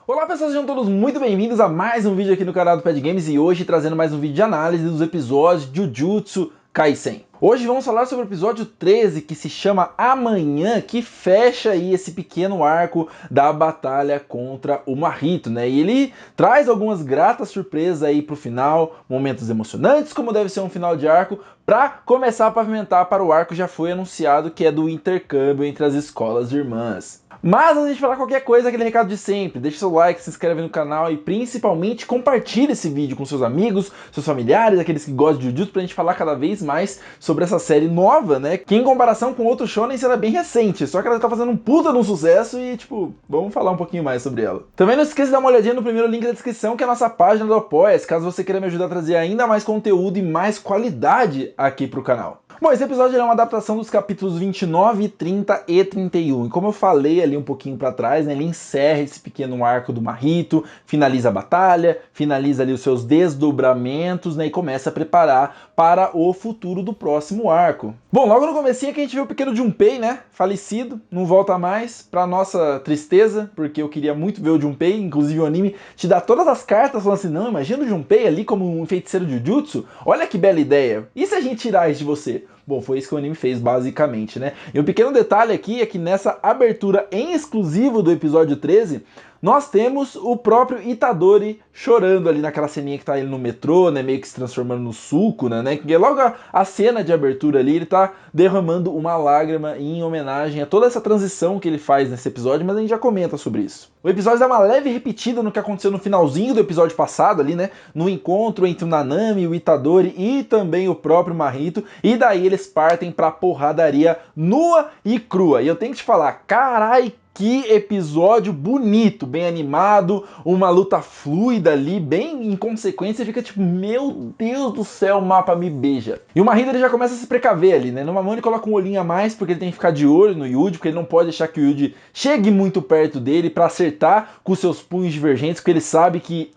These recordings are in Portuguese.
Olá pessoal, sejam todos muito bem-vindos a mais um vídeo aqui no canal do Pad Games e hoje trazendo mais um vídeo de análise dos episódios de Jujutsu Kaisen. Hoje vamos falar sobre o episódio 13, que se chama Amanhã, que fecha aí esse pequeno arco da batalha contra o Mahito, né? E ele traz algumas gratas surpresas aí pro final, momentos emocionantes, como deve ser um final de arco, para começar a pavimentar para o arco que já foi anunciado, que é do intercâmbio entre as escolas irmãs. Mas antes de falar qualquer coisa, aquele recado de sempre, deixa seu like, se inscreve no canal e principalmente compartilhe esse vídeo com seus amigos, seus familiares, aqueles que gostam de Jujutsu, pra gente falar cada vez mais sobre essa série nova, né? Que em comparação com outros shonen, ela é bem recente, só que ela tá fazendo um puta de um sucesso e, tipo, vamos falar um pouquinho mais sobre ela. Também não esqueça de dar uma olhadinha no primeiro link da descrição, que é a nossa página do Apoia-se, caso você queira me ajudar a trazer ainda mais conteúdo e mais qualidade aqui pro canal. Bom, esse episódio é uma adaptação dos capítulos 29, 30 e 31. E como eu falei ali um pouquinho pra trás, né, ele encerra esse pequeno arco do Mahito, finaliza a batalha, finaliza ali os seus desdobramentos, né, e começa a preparar para o futuro do próximo arco. Bom, logo no comecinho é que a gente vê o pequeno Junpei, né, falecido, não volta mais, pra nossa tristeza, porque eu queria muito ver o Junpei, inclusive o anime te dá todas as cartas falando assim, não, imagina o Junpei ali como um feiticeiro de Jujutsu, olha que bela ideia, e se a gente tirar isso de você? Bom, foi isso que o anime fez, basicamente, né? E um pequeno detalhe aqui é que nessa abertura em exclusivo do episódio 13, nós temos o próprio Itadori chorando ali naquela ceninha que tá ele no metrô, né? Meio que se transformando no suco, né? Que é logo a cena de abertura ali, ele tá derramando uma lágrima em homenagem a toda essa transição que ele faz nesse episódio, mas a gente já comenta sobre isso. O episódio dá uma leve repetida no que aconteceu no finalzinho do episódio passado ali, né? No encontro entre o Nanami, o Itadori e também o próprio Mahito, e daí eles partem pra porradaria nua e crua. E eu tenho que te falar, carai, que episódio bonito, bem animado, uma luta fluida ali, bem inconsequente, você fica tipo, meu Deus do céu, o mapa me beija. E o Mahito ele já começa a se precaver ali, né? No mão ele coloca um olhinho a mais, porque ele tem que ficar de olho no Yuji, porque ele não pode deixar que o Yuji chegue muito perto dele para acertar com seus punhos divergentes, porque ele sabe que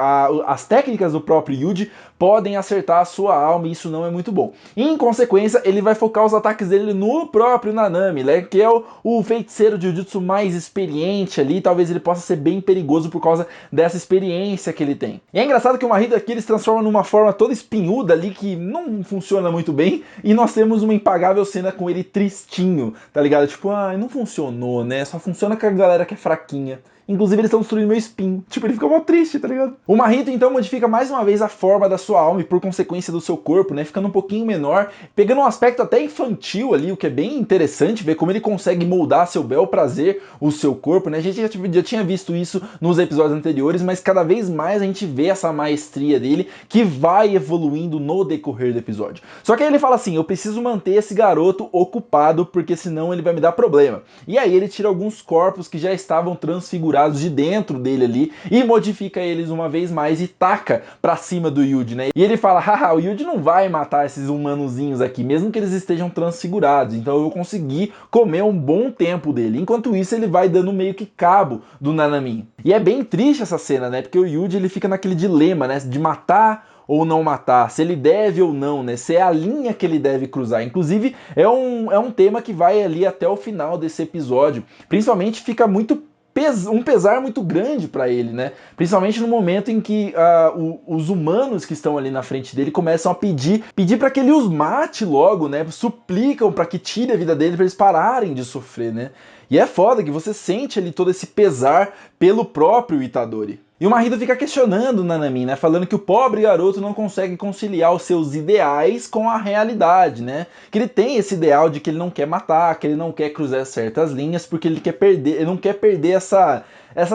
as técnicas do próprio Yuji podem acertar a sua alma e isso não é muito bom. E, em consequência, ele vai focar os ataques dele no próprio Nanami, né? Que é o feiticeiro de Jujutsu mais experiente ali, talvez ele possa ser bem perigoso por causa dessa experiência que ele tem. E é engraçado que o Mahito aqui ele se transforma numa forma toda espinhuda ali que não funciona muito bem e nós temos uma impagável cena com ele tristinho, tá ligado? Tipo, não funcionou, né? Só funciona com a galera que é fraquinha. Inclusive eles estão destruindo meu espinho. Tipo, ele fica mó triste, tá ligado? O Mahito então modifica mais uma vez a forma da sua alma e por consequência do seu corpo, né? Ficando um pouquinho menor, pegando um aspecto até infantil ali, o que é bem interessante ver como ele consegue moldar a seu bel prazer o seu corpo, né? A gente já tinha visto isso nos episódios anteriores, mas cada vez mais a gente vê essa maestria dele que vai evoluindo no decorrer do episódio. Só que aí ele fala assim, eu preciso manter esse garoto ocupado porque senão ele vai me dar problema. E aí ele tira alguns corpos que já estavam transfigurados de dentro dele ali e modifica eles uma vez mais e taca pra cima do Yuji, né? E ele fala, haha, o Yuji não vai matar esses humanozinhos aqui, mesmo que eles estejam transfigurados, então eu consegui comer um bom tempo dele. Enquanto isso, ele vai dando meio que cabo do Nanami. E é bem triste essa cena, né? Porque o Yuji, ele fica naquele dilema, né? De matar ou não matar, se ele deve ou não, né? Se é a linha que ele deve cruzar. Inclusive, é um tema que vai ali até o final desse episódio. Principalmente fica muito um pesar muito grande para ele, né? Principalmente no momento em que os humanos que estão ali na frente dele começam a pedir para que ele os mate logo, né? Suplicam para que tire a vida dele para eles pararem de sofrer, né? E é foda que você sente ali todo esse pesar pelo próprio Itadori. E o Mahito fica questionando o Nanami, né? Falando que o pobre garoto não consegue conciliar os seus ideais com a realidade, né? Que ele tem esse ideal de que ele não quer matar, que ele não quer cruzar certas linhas, porque ele não quer perder essa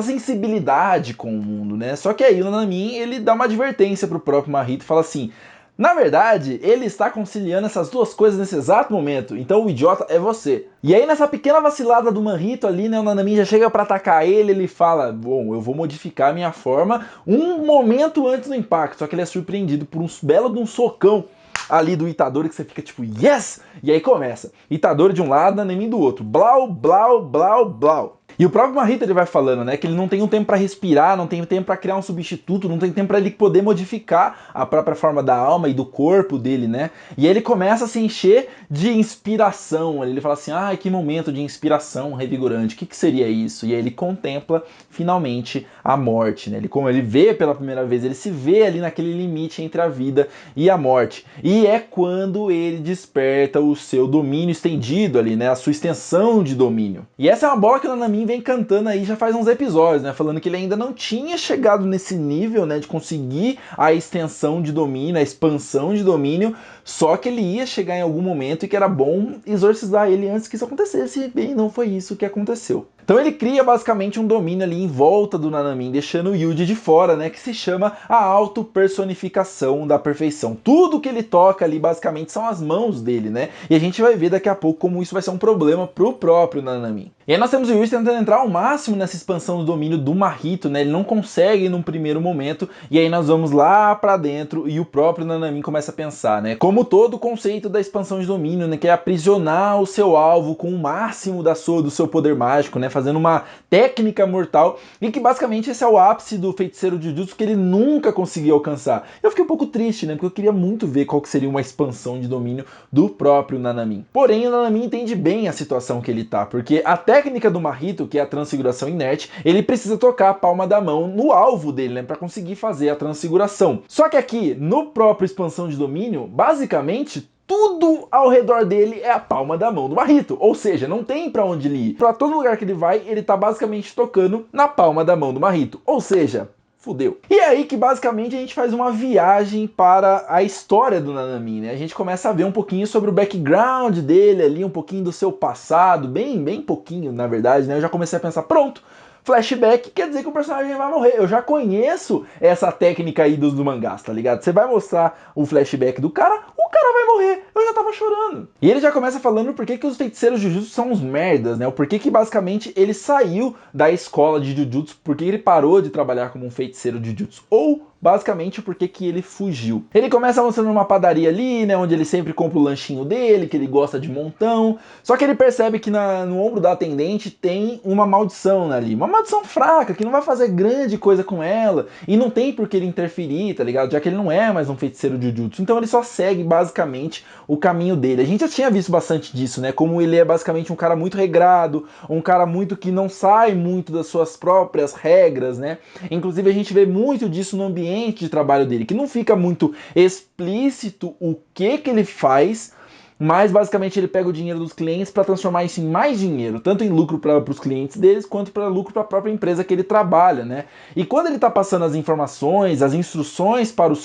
sensibilidade com o mundo, né? Só que aí o Nanami, ele dá uma advertência pro próprio Mahito e fala assim, na verdade, ele está conciliando essas duas coisas nesse exato momento, então o idiota é você. E aí nessa pequena vacilada do Mahito ali, né, o Nanami já chega para atacar ele fala, bom, eu vou modificar a minha forma um momento antes do impacto, só que ele é surpreendido por um belo de um socão ali do Itadori que você fica tipo, yes! E aí começa, Itadori de um lado, Nanami do outro, blau, blau, blau, blau. E o próprio Mahito ele vai falando, né, que ele não tem um tempo para respirar, não tem tempo para criar um substituto, não tem tempo para ele poder modificar a própria forma da alma e do corpo dele, né? E aí ele começa a se encher de inspiração. Ele fala assim: "Ah, que momento de inspiração revigorante. O que seria isso?" E aí ele contempla finalmente a morte, né? Como ele vê pela primeira vez, ele se vê ali naquele limite entre a vida e a morte. E é quando ele desperta o seu domínio estendido ali, né? A sua extensão de domínio. E essa é uma bola que o Nanamin vem cantando aí já faz uns episódios, né? Falando que ele ainda não tinha chegado nesse nível, né? De conseguir a extensão de domínio, a expansão de domínio, só que ele ia chegar em algum momento e que era bom exorcizar ele antes que isso acontecesse, e não foi isso que aconteceu. Então ele cria basicamente um domínio ali em volta do Nanamin, deixando o Yuji de fora, né? Que se chama a auto-personificação da perfeição. Tudo que ele toca ali basicamente são as mãos dele, né? E a gente vai ver daqui a pouco como isso vai ser um problema pro próprio Nanamin. E aí nós temos o Yuji tentando entrar ao máximo nessa expansão do domínio do Mahito, né? Ele não consegue num primeiro momento, e aí nós vamos lá pra dentro e o próprio Nanamin começa a pensar, né? Como todo o conceito da expansão de domínio, né? Que é aprisionar o seu alvo com o máximo do seu poder mágico, né? Fazendo uma técnica mortal, e que basicamente esse é o ápice do feiticeiro Jujutsu que ele nunca conseguiu alcançar. Eu fiquei um pouco triste, né? Porque eu queria muito ver qual que seria uma expansão de domínio do próprio Nanamin. Porém, o Nanamin entende bem a situação que ele tá, porque a técnica do Mahito, que é a transfiguração inerte, ele precisa tocar a palma da mão no alvo dele, né? Pra conseguir fazer a transfiguração. Só que aqui, no próprio expansão de domínio, basicamente, tudo ao redor dele é a palma da mão do Mahito, ou seja, não tem pra onde ele ir. Pra todo lugar que ele vai, ele tá basicamente tocando na palma da mão do Mahito, ou seja, fudeu. E é aí que basicamente a gente faz uma viagem para a história do Nanamin, né? A gente começa a ver um pouquinho sobre o background dele ali, um pouquinho do seu passado, bem pouquinho, na verdade, né? Eu já comecei a pensar, pronto, flashback quer dizer que o personagem vai morrer. Eu já conheço essa técnica aí dos mangás, tá ligado? Você vai mostrar o flashback do cara, o cara vai morrer. Eu já tava chorando. E ele já começa falando por que os feiticeiros Jujutsu são uns merdas, né? O porquê que basicamente ele saiu da escola de Jujutsu, porque ele parou de trabalhar como um feiticeiro de Jujutsu. Ou basicamente o porquê que ele fugiu. Ele começa mostrando uma padaria ali, né, onde ele sempre compra o lanchinho dele, que ele gosta de montão. Só que ele percebe que no ombro da atendente tem uma maldição ali. Uma maldição fraca, que não vai fazer grande coisa com ela. E não tem por que ele interferir, tá ligado? Já que ele não é mais um feiticeiro de Jujutsu. Então ele só segue basicamente o caminho dele. A gente já tinha visto bastante disso, né? Como ele é basicamente um cara muito regrado, um cara muito que não sai muito das suas próprias regras, né? Inclusive a gente vê muito disso no ambiente de trabalho dele, que não fica muito explícito o que ele faz, mas basicamente ele pega o dinheiro dos clientes para transformar isso em mais dinheiro, tanto em lucro para os clientes deles, quanto para lucro para a própria empresa que ele trabalha, né? E quando ele está passando as informações, as instruções para o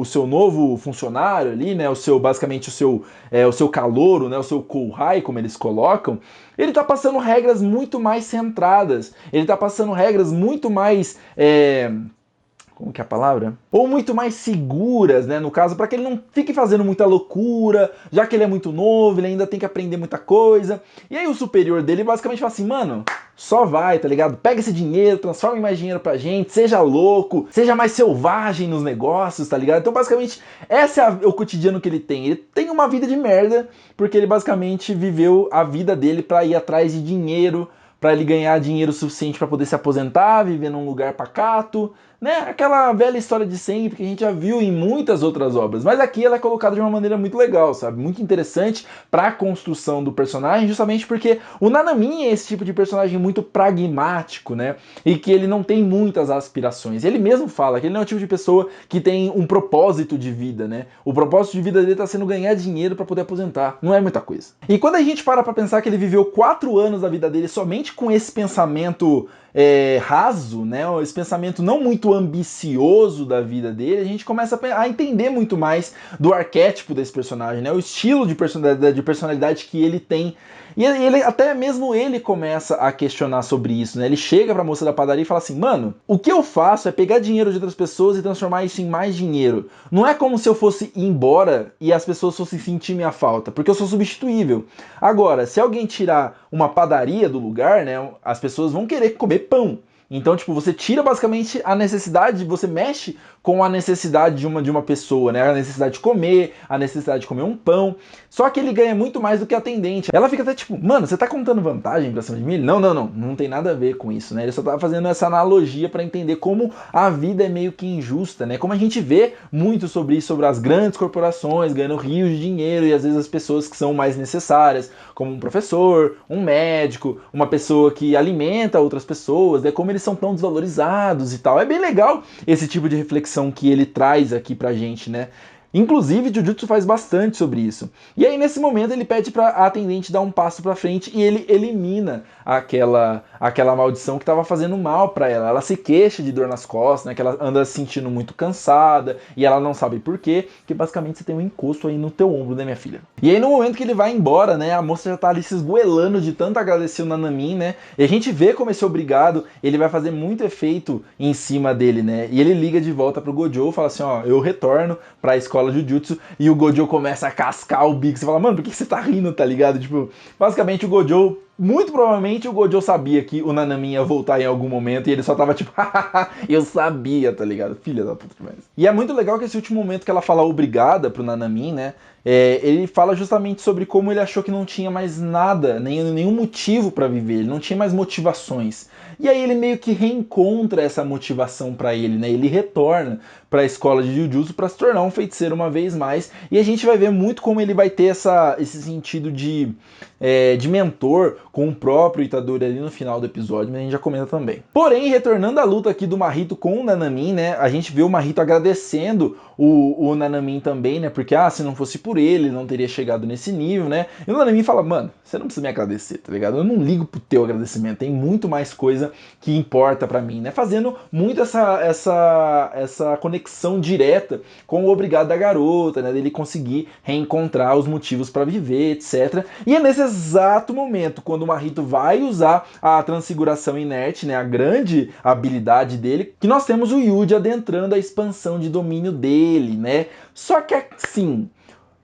seu novo funcionário ali, né? Basicamente o seu calouro, né? O seu kouhai, como eles colocam, ele está passando regras muito mais centradas, ele está passando regras muito mais como que é a palavra? Ou muito mais seguras, né, no caso, para que ele não fique fazendo muita loucura, já que ele é muito novo, ele ainda tem que aprender muita coisa. E aí o superior dele basicamente fala assim, mano, só vai, tá ligado? Pega esse dinheiro, transforma em mais dinheiro pra gente, seja louco, seja mais selvagem nos negócios, tá ligado? Então basicamente esse é o cotidiano que ele tem. Ele tem uma vida de merda, porque ele basicamente viveu a vida dele para ir atrás de dinheiro, para ele ganhar dinheiro suficiente para poder se aposentar, viver num lugar pacato, né? Aquela velha história de sempre que a gente já viu em muitas outras obras. Mas aqui ela é colocada de uma maneira muito legal, sabe? Muito interessante para a construção do personagem, justamente porque o Nanamin é esse tipo de personagem muito pragmático, né? E que ele não tem muitas aspirações. Ele mesmo fala que ele não é o tipo de pessoa que tem um propósito de vida, né? O propósito de vida dele tá sendo ganhar dinheiro para poder aposentar. Não é muita coisa. E quando a gente para pensar que ele viveu 4 anos da vida dele somente com esse pensamento raso, né? Esse pensamento não muito ambicioso da vida dele, a gente começa a entender muito mais do arquétipo desse personagem, né? O estilo de personalidade que ele tem. E ele, até mesmo ele começa a questionar sobre isso, né? Ele chega pra moça da padaria e fala assim, mano, o que eu faço é pegar dinheiro de outras pessoas e transformar isso em mais dinheiro. Não é como se eu fosse ir embora e as pessoas fossem sentir minha falta, porque eu sou substituível. Agora, se alguém tirar uma padaria do lugar, né? As pessoas vão querer comer pão. Então, tipo, você tira basicamente a necessidade, você mexe com a necessidade de uma pessoa, né? A necessidade de comer, a necessidade de comer um pão. Só que ele ganha muito mais do que a atendente. Ela fica até tipo, mano, você tá contando vantagem pra cima de mim? Não tem nada a ver com isso, né? Ele só tava fazendo essa analogia pra entender como a vida é meio que injusta, né? Como a gente vê muito sobre isso, sobre as grandes corporações ganhando rios de dinheiro e às vezes as pessoas que são mais necessárias, como um professor, um médico, uma pessoa que alimenta outras pessoas, né? Como eles são tão desvalorizados e tal. É bem legal esse tipo de reflexão que ele traz aqui pra gente, né? Inclusive, Jujutsu faz bastante sobre isso. E aí, nesse momento, ele pede para a atendente dar um passo para frente e ele elimina aquela maldição que estava fazendo mal para ela. Ela se queixa de dor nas costas, né? Que ela anda se sentindo muito cansada e ela não sabe por quê, que basicamente você tem um encosto aí no teu ombro, né, minha filha? E aí, no momento que ele vai embora, né? A moça já tá ali se esgoelando de tanto agradecer o Nanamin, né? E a gente vê como esse obrigado, ele vai fazer muito efeito em cima dele, né? E ele liga de volta pro Gojo e fala assim, ó, eu retorno pra escola Jujutsu, e o Gojo começa a cascar o bico. Você fala, mano, por que você tá rindo, tá ligado? Tipo, basicamente o Gojo, muito provavelmente o Gojo sabia que o Nanamin ia voltar em algum momento e ele só tava tipo, hahaha, eu sabia, tá ligado? Filha da puta demais. E é muito legal que esse último momento que ela fala obrigada pro Nanamin, né? Ele fala justamente sobre como ele achou que não tinha mais nada, nenhum motivo pra viver, ele não tinha mais motivações. E aí ele meio que reencontra essa motivação pra ele, né? Ele retorna para a escola de Jujutsu para se tornar um feiticeiro uma vez mais. E a gente vai ver muito como ele vai ter esse sentido de mentor com o próprio Itadori ali no final do episódio, mas a gente já comenta também. Porém, retornando à luta aqui do Mahito com o Nanamin, né? A gente vê o Mahito agradecendo o Nanamin também, né? Porque, se não fosse por ele não teria chegado nesse nível, né? E o Nanamin fala, mano, você não precisa me agradecer, tá ligado? Eu não ligo pro teu agradecimento, tem muito mais coisa que importa para mim, né? Fazendo muito essa conexão direta com o obrigado da garota, né? Dele conseguir reencontrar os motivos para viver, etc. E é nesse exato momento, quando o Mahito vai usar a transfiguração inerte, né? A grande habilidade dele, que nós temos o Yuji adentrando a expansão de domínio dele, né? Só que assim,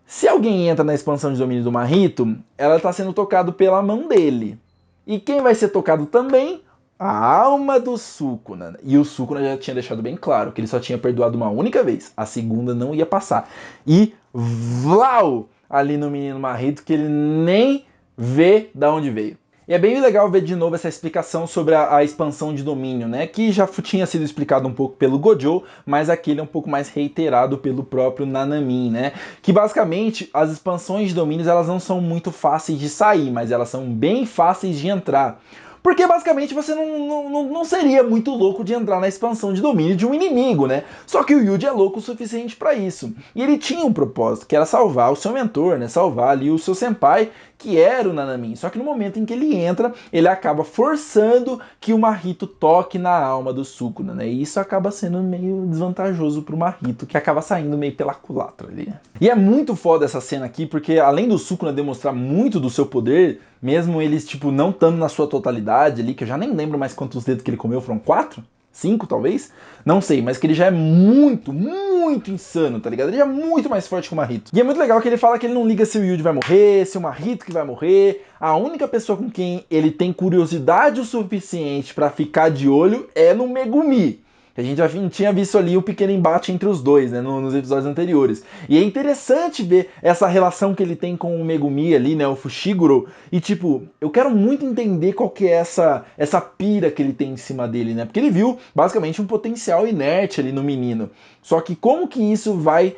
se alguém entra na expansão de domínio do Mahito, ela está sendo tocado pela mão dele. E quem vai ser tocado também? A alma do Sukuna. E o Sukuna já tinha deixado bem claro que ele só tinha perdoado uma única vez. A segunda não ia passar. E vlau! Ali no menino Mahito que ele nem vê da onde veio. E é bem legal ver de novo essa explicação sobre a expansão de domínio, né? Que já tinha sido explicado um pouco pelo Gojo, mas aqui ele é um pouco mais reiterado pelo próprio Nanamin, né? Que basicamente as expansões de domínios elas não são muito fáceis de sair, mas elas são bem fáceis de entrar. Porque basicamente você não seria muito louco de entrar na expansão de domínio de um inimigo, né? Só que o Yuji é louco o suficiente para isso. E ele tinha um propósito, que era salvar o seu mentor, né? Salvar ali o seu senpai, que era o Nanamin. Só que no momento em que ele entra, ele acaba forçando que o Mahito toque na alma do Sukuna, né? E isso acaba sendo meio desvantajoso pro Mahito, que acaba saindo meio pela culatra ali, né? E é muito foda essa cena aqui, porque além do Sukuna demonstrar muito do seu poder, mesmo eles, tipo, não estando na sua totalidade ali, que eu já nem lembro mais quantos dedos que ele comeu, foram 4? 5, talvez? Não sei, mas que ele já é muito, muito insano, tá ligado? Ele já é muito mais forte que o Mahito. E é muito legal que ele fala que ele não liga se o Yuji vai morrer, se o Mahito que vai morrer. A única pessoa com quem ele tem curiosidade o suficiente pra ficar de olho é no Megumi. A gente já tinha visto ali o pequeno embate entre os dois, né, nos episódios anteriores. E é interessante ver essa relação que ele tem com o Megumi ali, né, o Fushiguro. E tipo, eu quero muito entender qual que é essa pira que ele tem em cima dele, né? Porque ele viu basicamente um potencial inerte ali no menino. Só que como que isso vai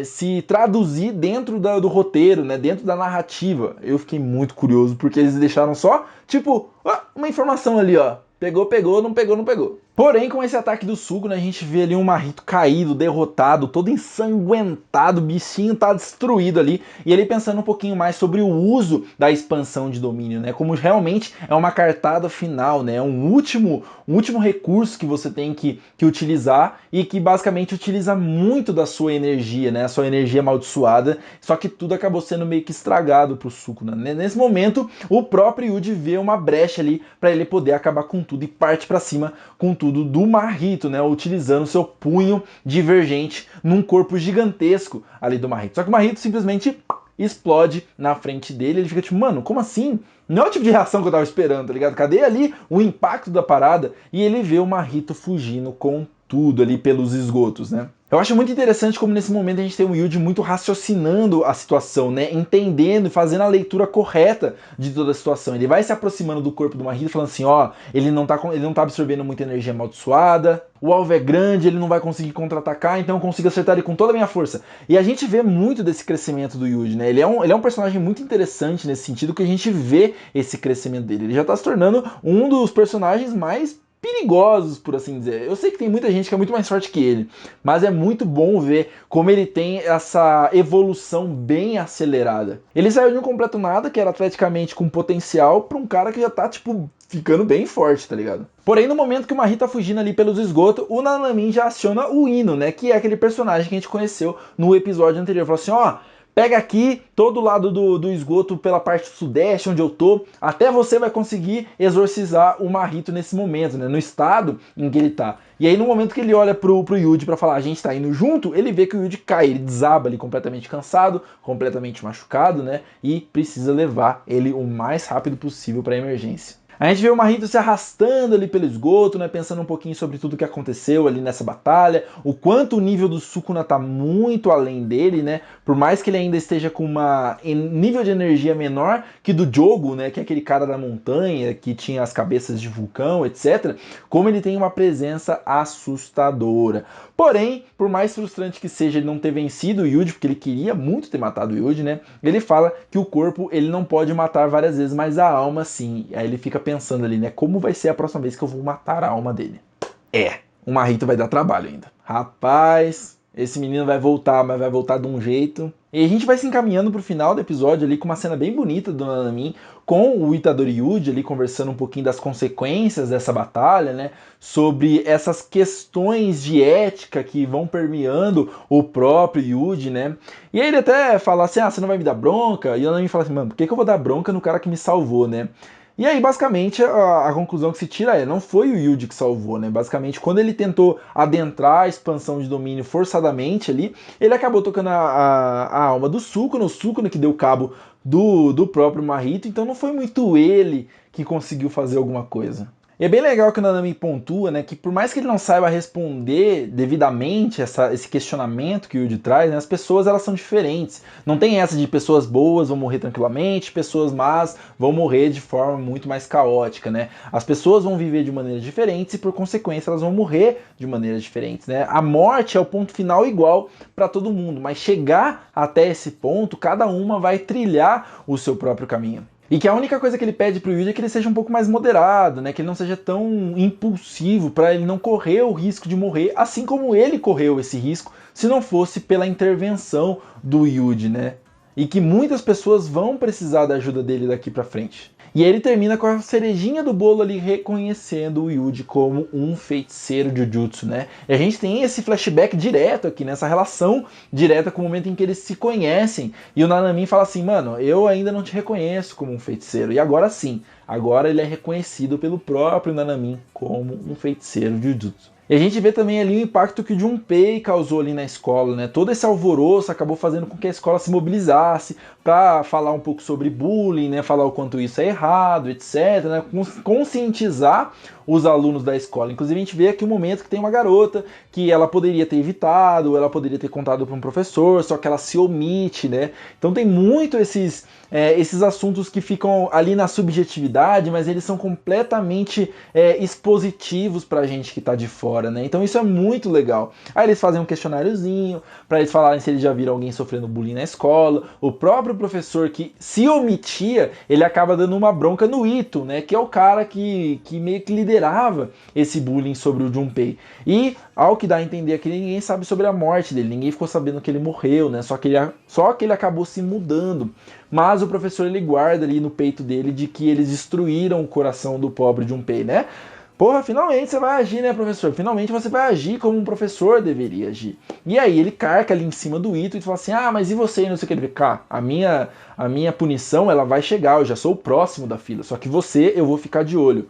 se traduzir dentro do roteiro, né, dentro da narrativa? Eu fiquei muito curioso, porque eles deixaram só, tipo, uma informação ali, ó. Pegou, pegou, não pegou, não pegou. Porém, com esse ataque do Sukuna, a gente vê ali um Mahito caído, derrotado, todo ensanguentado, o bichinho tá destruído ali, e ele pensando um pouquinho mais sobre o uso da expansão de domínio, né? Como realmente é uma cartada final, né? Um último recurso que você tem que utilizar e que basicamente utiliza muito da sua energia, né? A sua energia amaldiçoada, só que tudo acabou sendo meio que estragado pro Sukuna, né? Nesse momento, o próprio Yuji vê uma brecha ali para ele poder acabar com tudo e parte para cima com tudo do Mahito, né, utilizando seu punho divergente num corpo gigantesco ali do Mahito. Só que o Mahito simplesmente explode na frente dele. Ele fica tipo, mano, como assim? Não é o tipo de reação que eu tava esperando, tá ligado? Cadê ali o impacto da parada? E ele vê o Mahito fugindo com tudo ali pelos esgotos, né? Eu acho muito interessante como nesse momento a gente tem o Yuji muito raciocinando a situação, né? Entendendo e fazendo a leitura correta de toda a situação. Ele vai se aproximando do corpo do Mahito falando assim, ó, ele não tá absorvendo muita energia amaldiçoada, o alvo é grande, ele não vai conseguir contra-atacar, então eu consigo acertar ele com toda a minha força. E a gente vê muito desse crescimento do Yuji, né? Ele é um personagem muito interessante nesse sentido, que a gente vê esse crescimento dele. Ele já tá se tornando um dos personagens mais perigosos, por assim dizer. Eu sei que tem muita gente que é muito mais forte que ele, mas é muito bom ver como ele tem essa evolução bem acelerada. Ele saiu de um completo nada, que era atleticamente com potencial, pra um cara que já tá, tipo, ficando bem forte, tá ligado? Porém, no momento que o Mahito tá fugindo ali pelos esgotos, o Nanamin já aciona o Ino, né? Que é aquele personagem que a gente conheceu no episódio anterior. Falou assim, ó, pega aqui todo lado do esgoto pela parte sudeste, onde eu tô, até você vai conseguir exorcizar o Mahito nesse momento, né? No estado em que ele tá. E aí no momento que ele olha pro Yuji pra falar, a gente tá indo junto, ele vê que o Yuji cai, ele desaba ali completamente cansado, completamente machucado, né? E precisa levar ele o mais rápido possível pra emergência. A gente vê o Mahito se arrastando ali pelo esgoto, né, pensando um pouquinho sobre tudo que aconteceu ali nessa batalha, o quanto o nível do Sukuna tá muito além dele, né, por mais que ele ainda esteja com nível de energia menor que do Jogo, né, que é aquele cara da montanha, que tinha as cabeças de vulcão, etc., como ele tem uma presença assustadora. Porém, por mais frustrante que seja ele não ter vencido o Yuji, porque ele queria muito ter matado o Yuji, né, ele fala que o corpo ele não pode matar várias vezes, mas a alma sim. Aí ele fica pensando ali, né, como vai ser a próxima vez que eu vou matar a alma dele. O Mahito vai dar trabalho ainda. Rapaz, esse menino vai voltar, mas vai voltar de um jeito. E a gente vai se encaminhando pro final do episódio ali com uma cena bem bonita do Nanamin com o Itadori Yuji ali conversando um pouquinho das consequências dessa batalha, né? Sobre essas questões de ética que vão permeando o próprio Yuji, né? E aí ele até fala assim, você não vai me dar bronca? E o Nanamin fala assim, mano, por que eu vou dar bronca no cara que me salvou, né? E aí, basicamente, a conclusão que se tira é, não foi o Yuji que salvou, né? Basicamente, quando ele tentou adentrar a expansão de domínio forçadamente ali, ele acabou tocando a alma do Sukuna, o Sukuna que deu cabo do próprio Mahito, então não foi muito ele que conseguiu fazer alguma coisa. E é bem legal que o Nanami pontua, né, que por mais que ele não saiba responder devidamente esse questionamento que o Yuji traz, né, as pessoas elas são diferentes. Não tem essa de pessoas boas vão morrer tranquilamente, pessoas más vão morrer de forma muito mais caótica, né? As pessoas vão viver de maneiras diferentes e por consequência elas vão morrer de maneiras diferentes, né? A morte é o ponto final igual para todo mundo, mas chegar até esse ponto, cada uma vai trilhar o seu próprio caminho. E que a única coisa que ele pede pro Yuji é que ele seja um pouco mais moderado, né? Que ele não seja tão impulsivo para ele não correr o risco de morrer, assim como ele correu esse risco se não fosse pela intervenção do Yuji, né? E que muitas pessoas vão precisar da ajuda dele daqui para frente. E aí ele termina com a cerejinha do bolo ali reconhecendo o Yuji como um feiticeiro Jujutsu, né? E a gente tem esse flashback direto aqui, nessa relação direta com o momento em que eles se conhecem. E o Nanamin fala assim, mano, eu ainda não te reconheço como um feiticeiro. E agora sim, agora ele é reconhecido pelo próprio Nanamin como um feiticeiro Jujutsu. E a gente vê também ali o impacto que o Junpei causou ali na escola, né? Todo esse alvoroço acabou fazendo com que a escola se mobilizasse para falar um pouco sobre bullying, né? Falar o quanto isso é errado, etc, né? Conscientizar os alunos da escola. Inclusive a gente vê aqui um momento que tem uma garota que ela poderia ter evitado, ela poderia ter contado para um professor, só que ela se omite, né? Então tem muito esses assuntos que ficam ali na subjetividade, mas eles são completamente expositivos pra gente que tá de fora, né? Então isso é muito legal. Aí eles fazem um questionáriozinho para eles falarem se eles já viram alguém sofrendo bullying na escola. O próprio professor que se omitia, ele acaba dando uma bronca no Ito, né? Que é o cara que meio que liderava esse bullying sobre o Junpei. E ao que dá a entender aqui, ninguém sabe sobre a morte dele, ninguém ficou sabendo que ele morreu, né? Só que ele acabou se mudando. Mas o professor ele guarda ali no peito dele de que eles destruíram o coração do pobre Junpei, né? Porra, finalmente você vai agir, né, professor? Finalmente você vai agir como um professor deveria agir. E aí ele carca ali em cima do Ito e fala assim, mas e você? E não sei o que. Ele vê, cá, a minha punição, ela vai chegar, eu já sou o próximo da fila. Só que você, eu vou ficar de olho.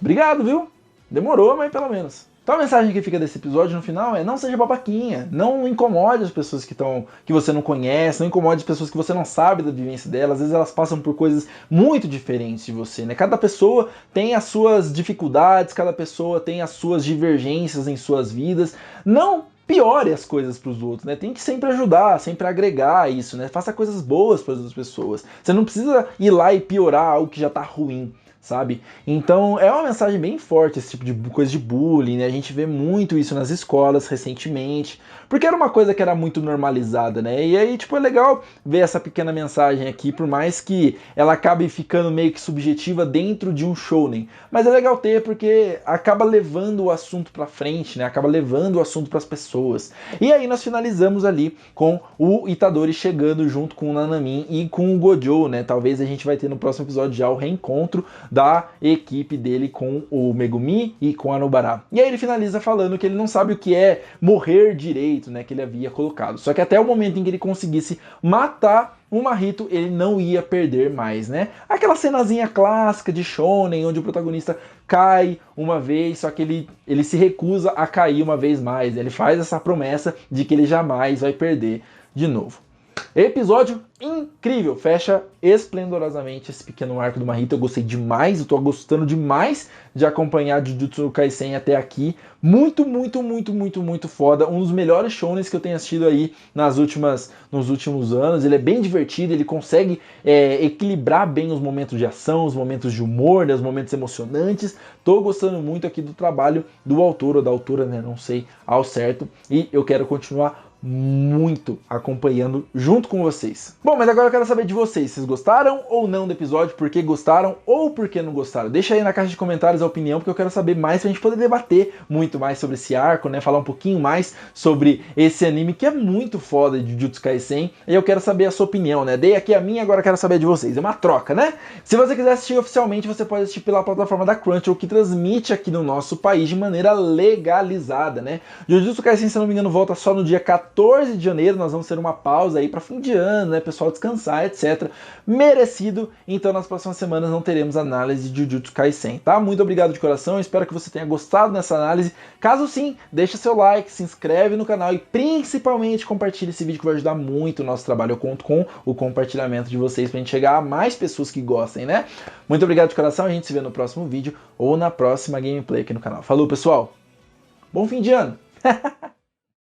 Obrigado, viu? Demorou, mas pelo menos. Então a mensagem que fica desse episódio no final é: não seja babaquinha, não incomode as pessoas que você não conhece, não incomode as pessoas que você não sabe da vivência delas, às vezes elas passam por coisas muito diferentes de você, né? Cada pessoa tem as suas dificuldades, cada pessoa tem as suas divergências em suas vidas, não piore as coisas para os outros, né? Tem que sempre ajudar, sempre agregar isso, né? Faça coisas boas para as outras pessoas. Você não precisa ir lá e piorar algo que já tá ruim, sabe? Então é uma mensagem bem forte esse tipo de coisa de bullying, né? A gente vê muito isso nas escolas recentemente, porque era uma coisa que era muito normalizada, né? E aí, tipo, é legal ver essa pequena mensagem aqui, por mais que ela acabe ficando meio que subjetiva dentro de um shounen. Mas é legal ter porque acaba levando o assunto pra frente, né? Acaba levando o assunto pras pessoas. E aí nós finalizamos ali com o Itadori chegando junto com o Nanamin e com o Gojo, né? Talvez a gente vai ter no próximo episódio já o reencontro da equipe dele com o Megumi e com a Nobara. E aí ele finaliza falando que ele não sabe o que é morrer direito, né, que ele havia colocado. Só que até o momento em que ele conseguisse matar o Mahito, ele não ia perder mais, né? Aquela cenazinha clássica de shonen, onde o protagonista cai uma vez, só que ele se recusa a cair uma vez mais. Ele faz essa promessa de que ele jamais vai perder de novo. Episódio incrível, fecha esplendorosamente esse pequeno arco do Mahito. Eu gostei demais, eu tô gostando demais de acompanhar Jujutsu Kaisen até aqui. Muito foda. Um dos melhores shounens que eu tenho assistido aí nos últimos anos. Ele é bem divertido, ele consegue equilibrar bem os momentos de ação, os momentos de humor, né, os momentos emocionantes. Tô gostando muito aqui do trabalho do autor ou da autora, né, não sei ao certo. E eu quero continuar muito acompanhando junto com vocês. Bom, mas agora eu quero saber de vocês. Vocês gostaram ou não do episódio? Por que gostaram ou por que não gostaram? Deixa aí na caixa de comentários a opinião, porque eu quero saber mais pra gente poder debater muito mais sobre esse arco, né? Falar um pouquinho mais sobre esse anime que é muito foda de Jujutsu Kaisen. E eu quero saber a sua opinião, né? Dei aqui a minha, agora eu quero saber de vocês. É uma troca, né? Se você quiser assistir oficialmente, você pode assistir pela plataforma da Crunchyroll, que transmite aqui no nosso país de maneira legalizada, né? Jujutsu Kaisen, se não me engano, volta só no dia 14 de janeiro, nós vamos ter uma pausa aí para fim de ano, né, pessoal descansar, etc. Merecido, então nas próximas semanas não teremos análise de Jujutsu Kaisen, tá? Muito obrigado de coração, espero que você tenha gostado dessa análise. Caso sim, deixa seu like, se inscreve no canal e principalmente compartilhe esse vídeo que vai ajudar muito o nosso trabalho. Eu conto com o compartilhamento de vocês pra gente chegar a mais pessoas que gostem, né? Muito obrigado de coração, a gente se vê no próximo vídeo ou na próxima gameplay aqui no canal. Falou, pessoal! Bom fim de ano!